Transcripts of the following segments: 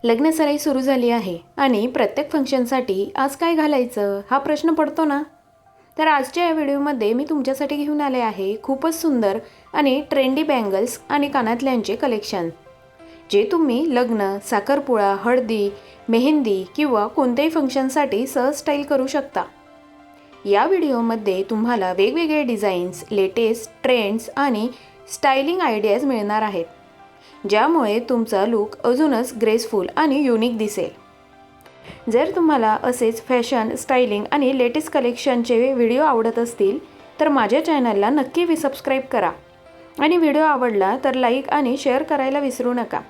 लग्नसराई सुरू झाली आहे आणि प्रत्येक फंक्शनसाठी आज काय घालायचं हा प्रश्न पडतो ना. तर आजच्या या व्हिडिओमध्ये मी तुमच्यासाठी घेऊन आले आहे खूपच सुंदर आणि ट्रेंडी बँगल्स आणि कानातल्यांचे कलेक्शन, जे तुम्ही लग्न, साखरपुडा, हळदी, मेहंदी किंवा कोणत्याही फंक्शनसाठी सहज स्टाईल करू शकता. या व्हिडिओमध्ये तुम्हाला वेगवेगळे डिझाईन्स, लेटेस्ट ट्रेंड्स आणि स्टायलिंग आयडियाज मिळणार आहेत, ज्यामुळे तुमचा लुक अजूनच ग्रेसफुल आणि युनिक दिसेल. जर तुम्हाला असेच फॅशन, स्टायलिंग आणि लेटेस्ट कलेक्शनचे व्हिडिओ आवडत असतील तर माझ्या चॅनलला नक्की सबस्क्राईब करा आणि व्हिडिओ आवडला तर लाईक आणि शेअर करायला विसरू नका.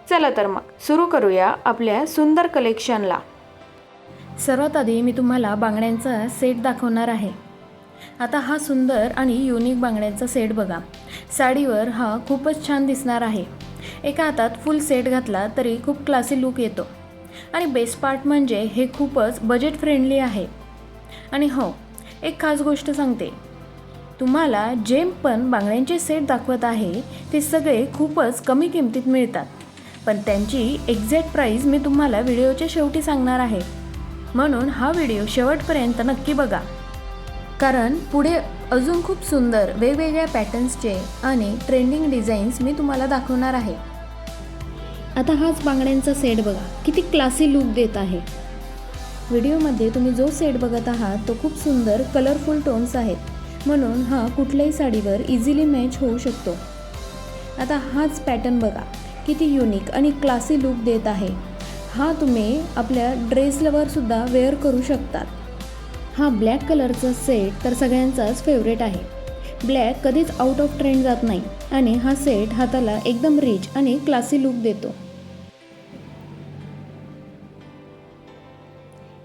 चला तर मग सुरू करूया आपल्या सुंदर कलेक्शनला. सर्वात आधी मी तुम्हाला बांगड्यांचा सेट दाखवणार आहे. आता हा सुंदर आणि युनिक बांगड्यांचा सेट बघा. साडीवर हा खूपच छान दिसणार आहे. एका हातात फुल सेट घातला तरी खूप क्लासी लुक येतो आणि बेस्ट पार्ट म्हणजे हे खूपच बजेट फ्रेंडली आहे. आणि हो, एक खास गोष्ट सांगते, तुम्हाला जे पण बांगड्यांचे सेट दाखवत आहे ते सगळे खूपच कमी किमतीत मिळतात, पण त्यांची एक्झॅक्ट प्राईस मी तुम्हाला व्हिडिओच्या शेवटी सांगणार आहे. म्हणून हा व्हिडिओ शेवटपर्यंत नक्की बघा, कारण पुढे अजून खूप सुंदर वेगवेगळ्या पॅटर्न्सचे आणि ट्रेंडिंग डिझाईन्स मी तुम्हाला दाखवणार आहे. आता हाच बांगड्यांचा सेट बघा, किती क्लासी लुक देत आहे. व्हिडिओमध्ये तुम्ही जो सेट बघत आहात तो खूप सुंदर कलरफुल टोन्स आहेत, म्हणून हा कुठल्याही साडीवर इझिली मॅच होऊ शकतो. आता हाच पॅटर्न बघा, किती युनिक आणि क्लासी लुक देत आहे. हा तुम्ही आपल्या ड्रेसवर सुद्धा वेअर करू शकतात. हा ब्लॅक कलरचा सेट तर सगळ्यांचाच फेवरेट आहे. ब्लॅक कधीच आउट ऑफ ट्रेंड जात नाही आणि हा सेट हाताला एकदम रिच आणि क्लासी लुक देतो.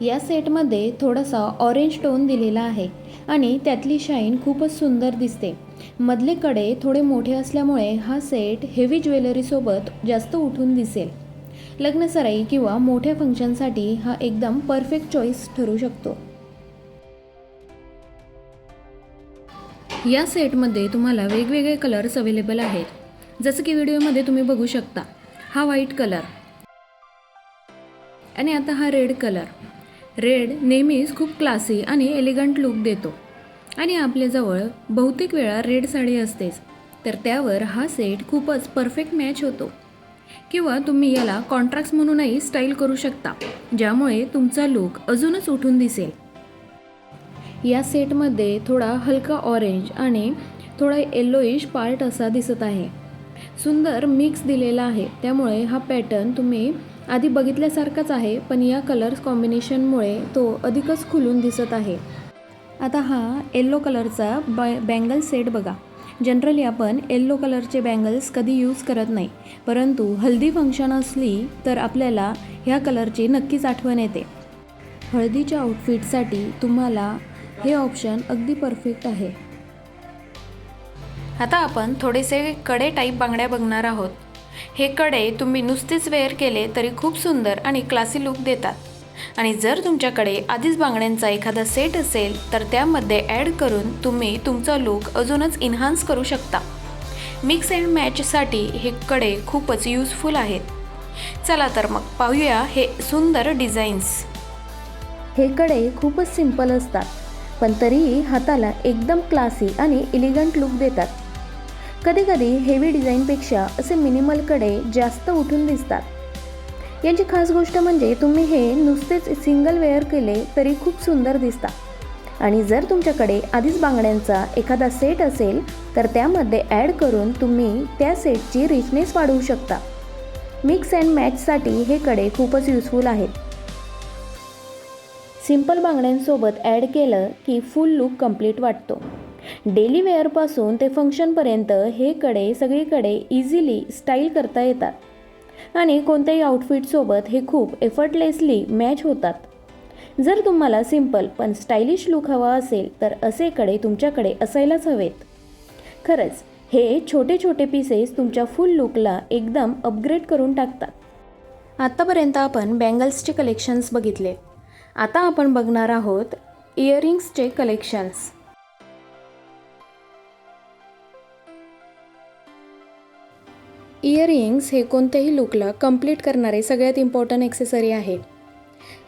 या सेटमध्ये थोडासा ऑरेंज टोन दिलेला आहे आणि त्यातली शाईन खूपच सुंदर दिसते. मधले कडे थोडे मोठे असल्यामुळे हा सेट हेवी ज्वेलरीसोबत जास्त उठून दिसेल. लग्नसराई किंवा मोठ्या फंक्शनसाठी हा एकदम परफेक्ट चॉईस ठरू शकतो. या सेटमध्ये तुम्हाला वेगवेगळे कलर्स अवेलेबल आहेत, जसं की व्हिडिओमध्ये तुम्ही बघू शकता. हा व्हाईट कलर आणि आता हा रेड कलर. रेड नेहमीच खूप क्लासी आणि एलिगंट लुक देतो आणि आपल्याजवळ बहुतेक वेळा रेड साडी असतेच, तर त्यावर हा सेट खूपच परफेक्ट मॅच होतो. किंवा तुम्ही याला कॉन्ट्रास्ट म्हणूनही स्टाईल करू शकता, ज्यामुळे तुमचा लुक अजूनच उठून दिसेल. या सेटमध्ये थोडा हलका ऑरेंज आणि थोडा येलोइश पार्ट असा दिसत आहे. सुंदर मिक्स दिलेला आहे, त्यामुळे हा पॅटर्न तुम्ही आधी बघितल्यासारखाच आहे, पण या कलर्स कॉम्बिनेशनमुळे तो अधिकच खुलून दिसत आहे. आता हा येलो कलरचा बँगल सेट बघा. जनरली आपण येलो कलरचे बँगल्स कधी यूज करत नाही, परंतु हल्दी फंक्शन असली तर आपल्याला ह्या कलरची नक्कीच आठवण येते. हळदीच्या आउटफिटसाठी तुम्हाला हे ऑप्शन अगदी परफेक्ट आहे. आता आपण थोडेसे कडे टाईप बांगड्या बघणार आहोत. हे कडे तुम्ही नुसतेच वेअर केले तरी खूप सुंदर आणि क्लासी लुक देतात. आणि जर तुमच्याकडे आधीच बांगड्यांचा एखादा सेट असेल तर त्यामध्ये ॲड करून तुम्ही तुमचा लुक अजूनच इन्हान्स करू शकता. मिक्स अँड मॅचसाठी हे कडे खूपच यूजफुल आहेत. चला तर मग पाहूया हे सुंदर डिझाईन्स. हे कडे खूपच सिंपल असतात, पण तरीही हाताला एकदम क्लासी आणि एलिगंट लुक देतात. कधीकधी हेवी डिझाईनपेक्षा असे मिनिमल कडे जास्त उठून दिसतात. यांची खास गोष्ट म्हणजे तुम्ही हे नुसतेच सिंगल वेअर केले तरी खूप सुंदर दिसतात. आणि जर तुमच्याकडे आधीच बांगड्यांचा एखादा सेट असेल तर त्यामध्ये ॲड करून तुम्ही त्या सेटची रिचनेस वाढवू शकता. मिक्स अँड मॅचसाठी हे कडे खूपच युजफुल आहेत. सिंपल बांगड्यांसोबत ॲड केलं की फुल लुक कंप्लीट वाटतो. डेली वेअरपासून ते फंक्शनपर्यंत हे कडे सगळीकडे इझिली स्टाईल करता येतात आणि कोणत्याही आउटफिटसोबत हे खूप एफर्टलेसली मॅच होतात. जर तुम्हाला सिंपल पण स्टायलिश लुक हवा असेल तर असे कडे तुमच्याकडे असायलाच हवेत. खरंच हे छोटे छोटे पीसेस तुमच्या फुल लुकला एकदम अपग्रेड करून टाकतात. आत्तापर्यंत आपण बँगल्सचे कलेक्शन्स बघितले. आता आपण बघणार आहोत इयरिंग्सचे कलेक्शन्स. इयरिंग्स हे कोणत्याही लुकला कंप्लीट करणारे सगळ्यात इम्पॉर्टंट ॲक्सेसरी आहे.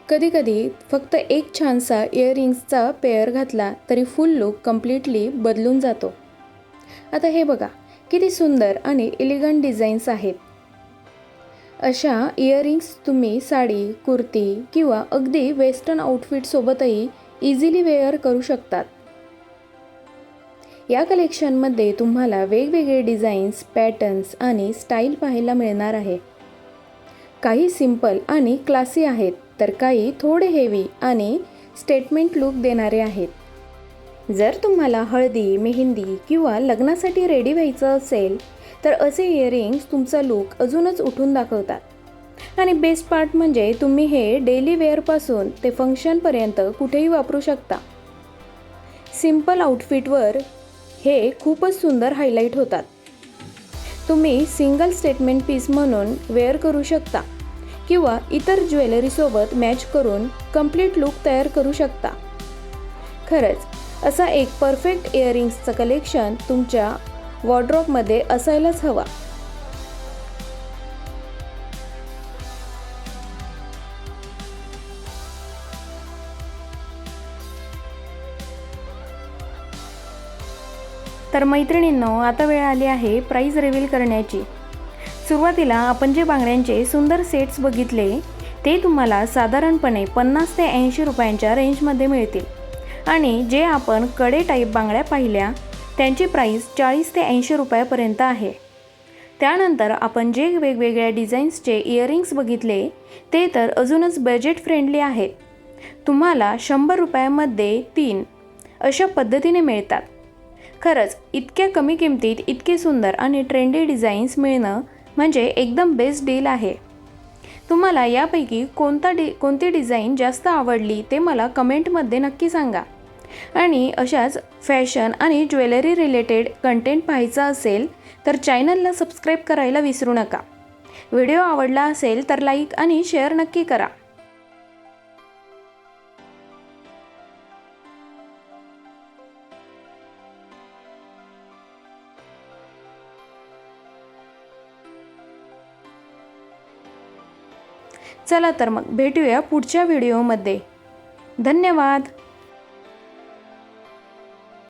कधीकधी फक्त एक छानसा इयरिंग्सचा पेअर घातला तरी फुल लुक कम्प्लिटली बदलून जातो. आता हे बघा किती सुंदर आणि एलिगंट डिझाईन्स आहेत. अशा इयरिंग्स तुम्ही साडी, कुर्ती किंवा अगदी वेस्टर्न आउटफिटसोबतही इझिली वेअर करू शकतात. या कलेक्शनमध्ये तुम्हाला वेगवेगळे डिझाईन्स, पॅटर्न्स आणि स्टाईल पाहायला मिळणार आहे. काही सिंपल आणि क्लासी आहेत तर काही थोडे हेवी आणि स्टेटमेंट लुक देणारे आहेत. जर तुम्हाला हळदी, मेहंदी किंवा लग्नासाठी रेडी व्हायचं असेल तर असे इयरिंग्स तुमचा लुक अजूनच उठून दाखवतात. आणि बेस्ट पार्ट म्हणजे तुम्ही हे डेली वेअरपासून ते फंक्शनपर्यंत कुठेही वापरू शकता. सिंपल आउटफिटवर हे खूपच सुंदर हायलाईट होतात. तुम्ही सिंगल स्टेटमेंट पीस म्हणून वेअर करू शकता किंवा इतर ज्वेलरीसोबत मॅच करून कंप्लीट लुक तयार करू शकता. खरंच असा एक परफेक्ट इयरिंग्सचं कलेक्शन तुमच्या वॉर्डरोबमध्ये असायलाच हवा. तर मैत्रिणींनो, आता वेळ आली आहे प्राइस रिव्हील करण्याची. सुरुवातीला आपण जे बांगड्यांचे सुंदर सेट्स बघितले ते तुम्हाला साधारणपणे 50 ते 80 रुपयांच्या रेंजमध्ये मिळतील. आणि जे आपण कडे टाईप बांगड्या पाहिल्या त्यांची प्राइस 40 ते 80 रुपयापर्यंत आहे. त्यानंतर आपण जे वेगवेगळ्या डिझाईन्सचे इयरिंग्स बघितले ते तर अजूनच बजेट फ्रेंडली आहेत. तुम्हाला 100 रुपयामध्ये 3 अशा पद्धतीने मिळतात. खरंच इतक्या कमी किमतीत इतके सुंदर आणि ट्रेंडी डिझाईन्स मिळणं म्हणजे एकदम बेस्ट डील आहे. तुम्हाला यापैकी कोणती डिझाईन जास्त आवडली ते मला कमेंटमध्ये नक्की सांगा. आणि अशाच फॅशन आणि ज्वेलरी रिलेटेड कंटेंट पाहायचा असेल तर चॅनलला सबस्क्राईब करायला विसरू नका. व्हिडिओ आवडला असेल तर लाईक आणि शेअर नक्की करा. चला तर मग भेटूया पुढच्या व्हिडिओमध्ये. धन्यवाद.